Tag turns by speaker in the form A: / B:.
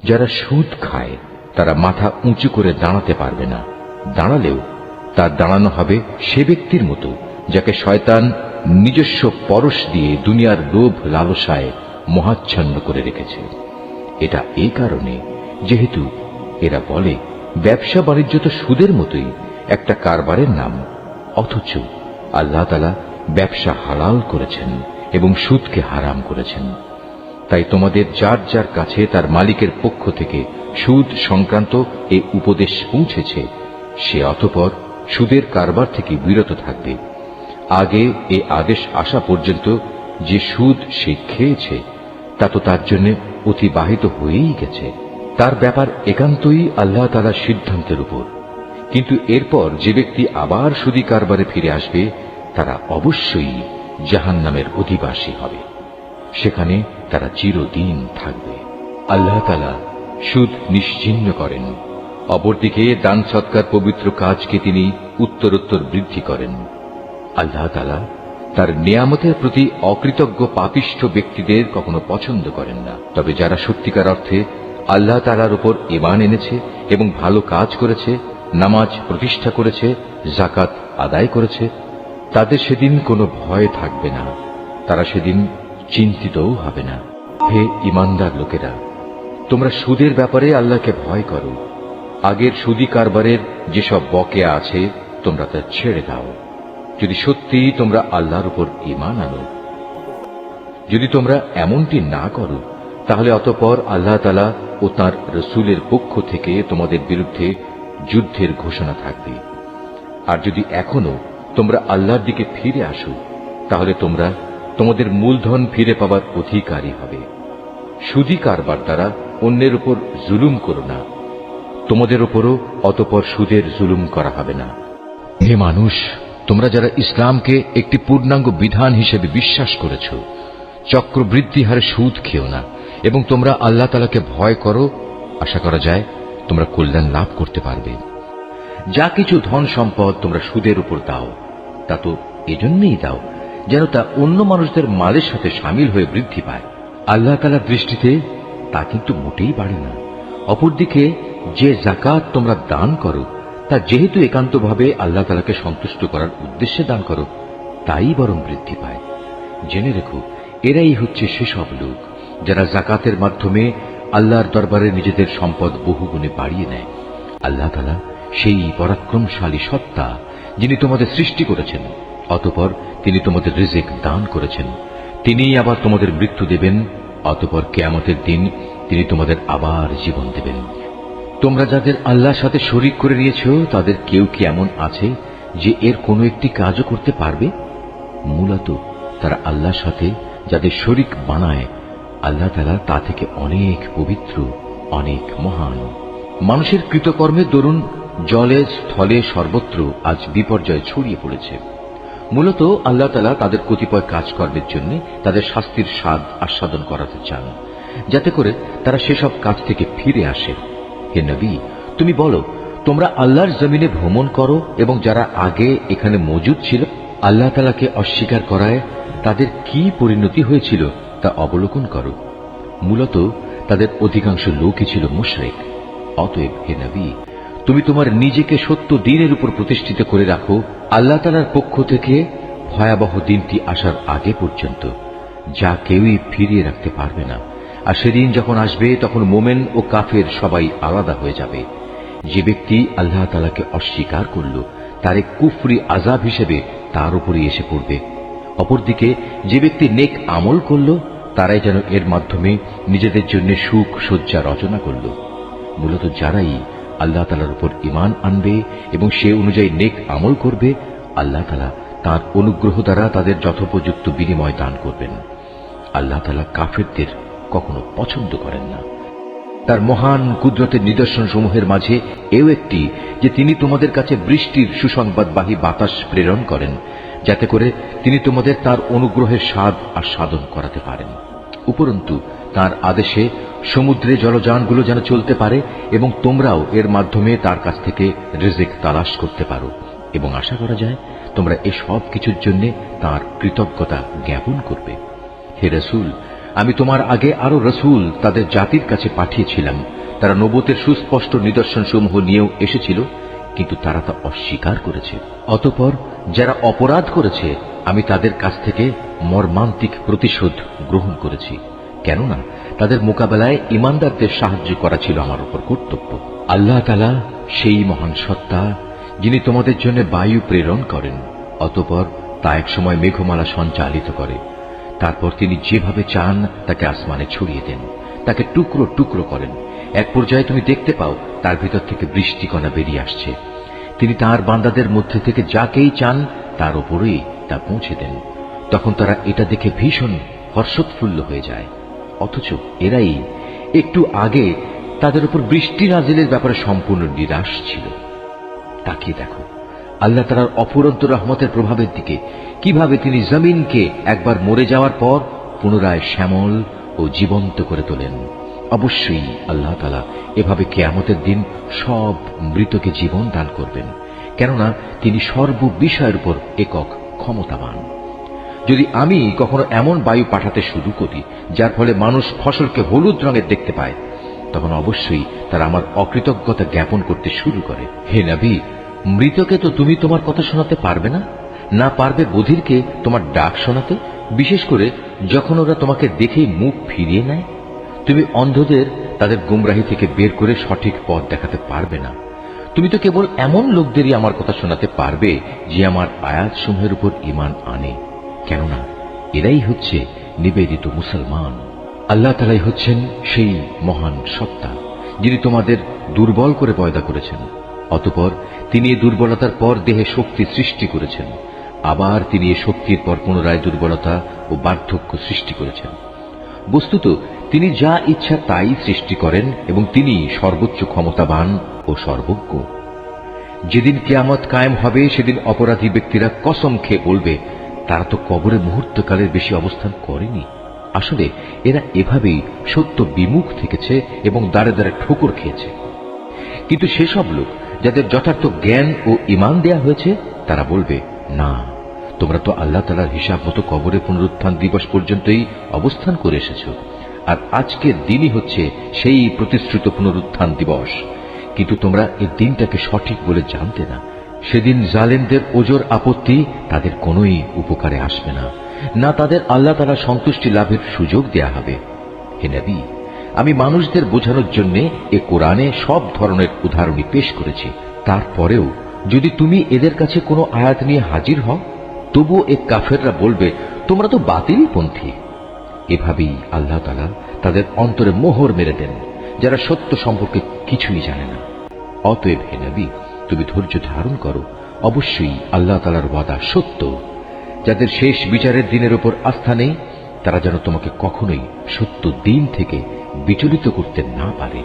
A: যারা সুদ খায় তারা মাথা উঁচু করে দাঁড়াতে পারবে না, দাঁড়ালেও তার দাঁড়ানো হবে সে ব্যক্তির মতো যাকে শয়তান নিজস্ব পরশ দিয়ে দুনিয়ার লোভ লালসায় মহাচ্ছন্ন করে রেখেছে। এটা এই কারণে যেহেতু এরা বলে ব্যবসা বাণিজ্য তো সুদের মতোই একটা কারবারের নাম, অথচ আল্লাহ তাআলা ব্যবসা হালাল করেছেন এবং সুদকে হারাম করেছেন। তাই তোমাদের যার যার কাছে তার মালিকের পক্ষ থেকে সুদ সংক্রান্ত এই উপদেশ পৌঁছেছে সে অতঃপর সুদের কারবার থেকে বিরত থাকবে। আগে এ আদেশ আসা পর্যন্ত যে সুদ সে খেয়েছে তা তো তার জন্য অতিবাহিত হয়েই গেছে, তার ব্যাপার একান্তই আল্লাহ তাআলার সিদ্ধান্তের উপর। কিন্তু এরপর যে ব্যক্তি আবার সুদী কারবারে ফিরে আসবে তারা অবশ্যই জাহান্নামের অধিবাসী হবে, সেখানে তারা চিরদিন থাকবে। আল্লাহ তাআলা সুদ নিশ্চিহ্ন করেন, অপরদিকে দান সৎকার পবিত্র কাজকে তিনি উত্তরোত্তর বৃদ্ধি করেন। আল্লাহ তাআলা তার নিয়ামতের প্রতি অকৃতজ্ঞ পাপিষ্ঠ ব্যক্তিদের কখনো পছন্দ করেন না। তবে যারা সত্যিকার অর্থে আল্লাহ তাআলার উপর ঈমান এনেছে এবং ভালো কাজ করেছে, নামাজ প্রতিষ্ঠা করেছে, যাকাত আদায় করেছে, তাদের সেদিন কোনো ভয় থাকবে না, তারা সেদিন চিন্তিতও হবে না। হে ঈমানদার লোকেরা, তোমরা সুদের ব্যাপারে আল্লাহকে ভয় করো। আগের সুদী কারবারের যেসব বকেয়া আছে তোমরা তা ছেড়ে দাও, যদি সত্যি তোমরা আল্লাহর উপর ঈমান আনো। যদি তোমরা এমনটি না করো তাহলে অতঃপর আল্লাহ তাআলা ও তাঁর রাসূলের পক্ষ থেকে তোমাদের বিরুদ্ধে যুদ্ধের ঘোষণা থাকবে। আর যদি এখনো তোমরা আল্লাহর দিকে ফিরে আসো তাহলে তোমরা তোমাদের মূলধন ফিরে পাবার অধিকারী হবে। সুদী কারবার দ্বারা অন্যের উপর জুলুম করো না, তোমাদের উপরও অতঃপর সুদের জুলুম করা হবে না। হে মানুষ, তোমরা যারা ইসলামকে একটি পূর্ণাঙ্গ বিধান হিসেবে বিশ্বাস করেছ, চক্রবৃদ্ধি হারে সুদ খেও না এবং তোমরা আল্লাহ তাআলাকে ভয় করো। আশা করা যায় তোমরা কল্যাণ লাভ করতে পারবে। যা কিছু ধন সম্পদ তোমরা সুদের উপর দাও তা তো এজন্যই দাও যেন তা অন্য মানুষদের মালের সাথে সামিল হয়ে বৃদ্ধি পায়। আল্লাহ তাআলার দৃষ্টিতে তা কিন্তু মোটেই বাড়ে না। অপরদিকে যে যাকাত তোমরা দান করো তা যেহেতু একান্তভাবে আল্লাহ তাআলাকে সন্তুষ্ট করার উদ্দেশ্যে দান করো, তাই বরং বৃদ্ধি পায়। জেনে রেখো, এরাই হচ্ছে সেসব লোক যারা যাকাতের মাধ্যমে আল্লাহর দরবারে নিজেদের সম্পদ বহুগুণে বাড়িয়ে নেয়। আল্লাহ তাআলা সেই পরাক্রমশালী সত্তা যিনি তোমাদের সৃষ্টি করেছেন, অতঃপর তিনি তোমাদের রিজিক দান করেছেন। তিনিই আবার তোমাদের মৃত্যু দেবেন, অতঃপর কিয়ামতের দিন তিনি তোমাদের আবার জীবন দেবেন। তোমরা যাদের আল্লাহর সাথে শরীক করে নিয়েছ তাদের কেউ কি এমন আছে যে এর কোনো একটি কাজও করতে পারবে? মূলত তারা আল্লাহর সাথে যাদের শরীক বানায় আল্লাহ তাআলা তা থেকে অনেক পবিত্র, অনেক মহান। মানুষের কৃতকর্মের দরুন জলে স্থলে সর্বত্র আজ বিপর্যয় ছড়িয়ে পড়েছে। মূলত আল্লাহ তাআলা তাদের কতিপয় কাজকর্মের জন্য তাদের শাস্তির স্বাদ আস্বাদন করাতে চান, যাতে করে তারা সেসব কাজ থেকে ফিরে আসে। হে নবী, তুমি বলো, তোমরা আল্লাহর জমিনে ভ্রমণ করো এবং যারা আগে এখানে মজুদ ছিল আল্লাহ তাআলাকে অস্বীকার করায় তাদের কি পরিণতি হয়েছিল তা অবলোকন করো। মূলত তাদের অধিকাংশ লোকই ছিল মুশরিক। অতএব হে নবী, তুমি তোমার নিজেকে সত্য দ্বীনের উপর প্রতিষ্ঠিত করে রাখো আল্লাহ তাআলার পক্ষ থেকে ভয়াবহ দিনটি আসার আগে পর্যন্ত, যা কেউই ফিরিয়ে রাখতে পারবে না। আর সেদিন যখন আসবে তখন মোমেন ও কাফের সবাই আলাদা হয়ে যাবে। যে ব্যক্তি আল্লাহ তাআলাকে অস্বীকার করল তার এক কুফরি আযাব হিসেবে তার উপরই এসে পড়বে। অপরদিকে যে ব্যক্তি নেক আমল করল তারাই যেন এর মাধ্যমে নিজেদের জন্য সুখ সজ্জা রচনা করল। মূলত যারাই আল্লাহ তাআলার উপর ঈমান আনবে এবং সে অনুযায়ী নেক আমল করবে, আল্লাহ তাআলা তাঁর অনুগ্রহ দ্বারা তাদের যথোপযুক্ত বিনিময় দান করবেন। আল্লাহ তাআলা কাফেরদের কখনো পছন্দ করেন না। তার মহান কুদরতের নিদর্শন সমূহের মাঝে এও একটি যে তিনি তোমাদের কাছে বৃষ্টির সুসংবাদবাহী বাতাস প্রেরণ করেন, যাতে করে তিনি তোমাদের তার অনুগ্রহের স্বাদ আস্বাদন করাতে পারেন। উপরন্তু তার আদেশে সমুদ্রে জলযানগুলো যেন চলতে পারে এবং তোমরাও এর মাধ্যমে তার কাছ থেকে রিজিক তালাশ করতে পারো, এবং আশা করা যায় তোমরা এ সব কিছুর জন্য তাঁর কৃতজ্ঞতা জ্ঞাপন করবে। হে রাসূল, আমি তোমার আগে আরো রসুল তাদের জাতির কাছে পাঠিয়েছিলাম, তারা নবুতের সুস্পষ্ট নিদর্শন সমূহ নিয়েও এসেছিল, কিন্তু তারা তা অস্বীকার করেছে। অতঃপর যারা অপরাধ করেছে আমি তাদের কাছ থেকে মর্মান্তিক প্রতিশোধ গ্রহণ করেছি, কেননা তাদের মোকাবেলায় ঈমানদারদের সাহায্য করা ছিল আমার উপর কর্তব্য। আল্লাহ তাআলা সেই মহান সত্তা যিনি তোমাদের জন্য বায়ু প্রেরণ করেন, অতঃপর তা এক সময় মেঘমালা সঞ্চালিত করে, তারপর তিনি যেভাবে চান তাকে আসমানে ছড়িয়ে দেন, তাকে টুকরো টুকরো করেন। এক পর্যায়ে তুমি দেখতে পাও তার ভিতর থেকে বৃষ্টিকণা বেরিয়ে আসছে। তিনি তার বান্দাদের মধ্যে থেকে যাকেই চান তার উপরেই তা পৌঁছে দেন। তখন তারা এটা দেখে ভীষণ হর্ষোৎফুল্ল হয়ে যায়, অথচ এরাই একটু আগে তাদের উপর বৃষ্টি নাজিলের ব্যাপারে সম্পূর্ণ নিরাশ ছিল। তাকিয়ে দেখো আল্লাহ তাআলার অফুরন্ত রহমতের প্রভাবের দিকে, কিভাবে তিনি জমিনকে একবার মরে যাওয়ার পর পুনরায় শ্যামল ও জীবন্ত করে তোলেন। অবশ্যই আল্লাহ তাআলা এভাবে কিয়ামতের দিন সব মৃতকে জীবন দান করবেন, কেননা তিনি সর্ববিষয়ের উপর একক ক্ষমতাবান। যদি আমি কখনো এমন বায়ু পাঠাতে শুরু করি যার ফলে মানুষ ফসলকে হলুদ রঙের দেখতে পায়, তখন অবশ্যই তারা আমার অকৃতজ্ঞতা জ্ঞাপন করতে শুরু করে। হে নবী, মৃতকে তো তুমি তোমার কথা শোনাতে পারবে না, না পারবে বধিরকে তোমার ডাক শোনাতে, বিশেষ করে যখন ওরা তোমাকে দেখেই মুখ ফিরিয়ে নেয়। তুমি অন্ধদের তাদের গুমরাহি থেকে বের করে সঠিক পথ দেখাতে পারবে না। তুমি তো কেবল এমন লোকদেরই আমার কথা শোনাতে পারবে যে আমার আয়াত সমূহের উপর ঈমান আনে, কেননা এরাই হচ্ছে নিবেদিত মুসলমান। আল্লাহ তাআলাই হচ্ছেন সেই মহান সত্তা যিনি তোমাদের দুর্বল করে পয়দা করেছেন, অতঃপর তিনি এই দুর্বলতার পর দেহে শক্তি সৃষ্টি করেছেন, আবার তিনি এই শক্তির পর পুনরায় দুর্বলতা ও বার্ধক্য সৃষ্টি করেছেন। বস্তুত তিনি যা ইচ্ছা তাই সৃষ্টি করেন এবং তিনি সর্বোচ্চ ক্ষমতাবান ও সর্বজ্ঞ। যেদিন কিয়ামত কায়েম হবে সেদিন অপরাধী ব্যক্তিরা কসম খেয়ে বলবে তারা তো কবরে মুহূর্তকালের বেশি অবস্থান করেনি। আসলে এরা এভাবেই সত্য বিমুখ থেকেছে এবং দাঁড়ে দাঁড়ে ঠোকর খেয়েছে। কিন্তু সেসব লোক যাদের যথার্থ জ্ঞান ও ঈমান দেয়া হয়েছে তারা বলবে, না, তোমরা তো আল্লাহ তাআলার হিসাব মতো কবরে পুনরুত্থান দিবস পর্যন্তই অবস্থান করে এসেছ, আর আজকের দিনই হচ্ছে সেই প্রতিশ্রুত পুনরুত্থান দিবস, কিন্তু তোমরা এই দিনটাকে সঠিক বলে জানতে না। সেদিন জালেমদের ওজর আপত্তি তাদের কোনোই উপকারে আসবে না, না তাদের আল্লাহ তাআলার সন্তুষ্টি লাভের সুযোগ দেয়া হবে। হে নবী, আমি মানুষদের বোঝানোর জন্য এ কোরআনে সব ধরনের উদাহরণই পেশ করেছি। তারপরেও যদি তুমি এদের কাছে কোনো আয়াত নিয়ে হাজির হও, তবুও এ কাফেররা বলবে তোমরা তো বাতিল পন্থী। এভাবেই আল্লাহ তাআলা তাদের অন্তরে মোহর মেরে দেন, যারা সত্য সম্পর্কে কিছুই জানে না। অতএব হে নবী, তুমি ধৈর্য ধারণ করো, অবশ্যই আল্লাহ তাআলার ওয়াদা সত্য। যাদের শেষ বিচারের দিনের উপর আস্থা নেই তারা যেন তোমাকে কখনোই সত্য দিন থেকে বিচলিত করতে না পারে।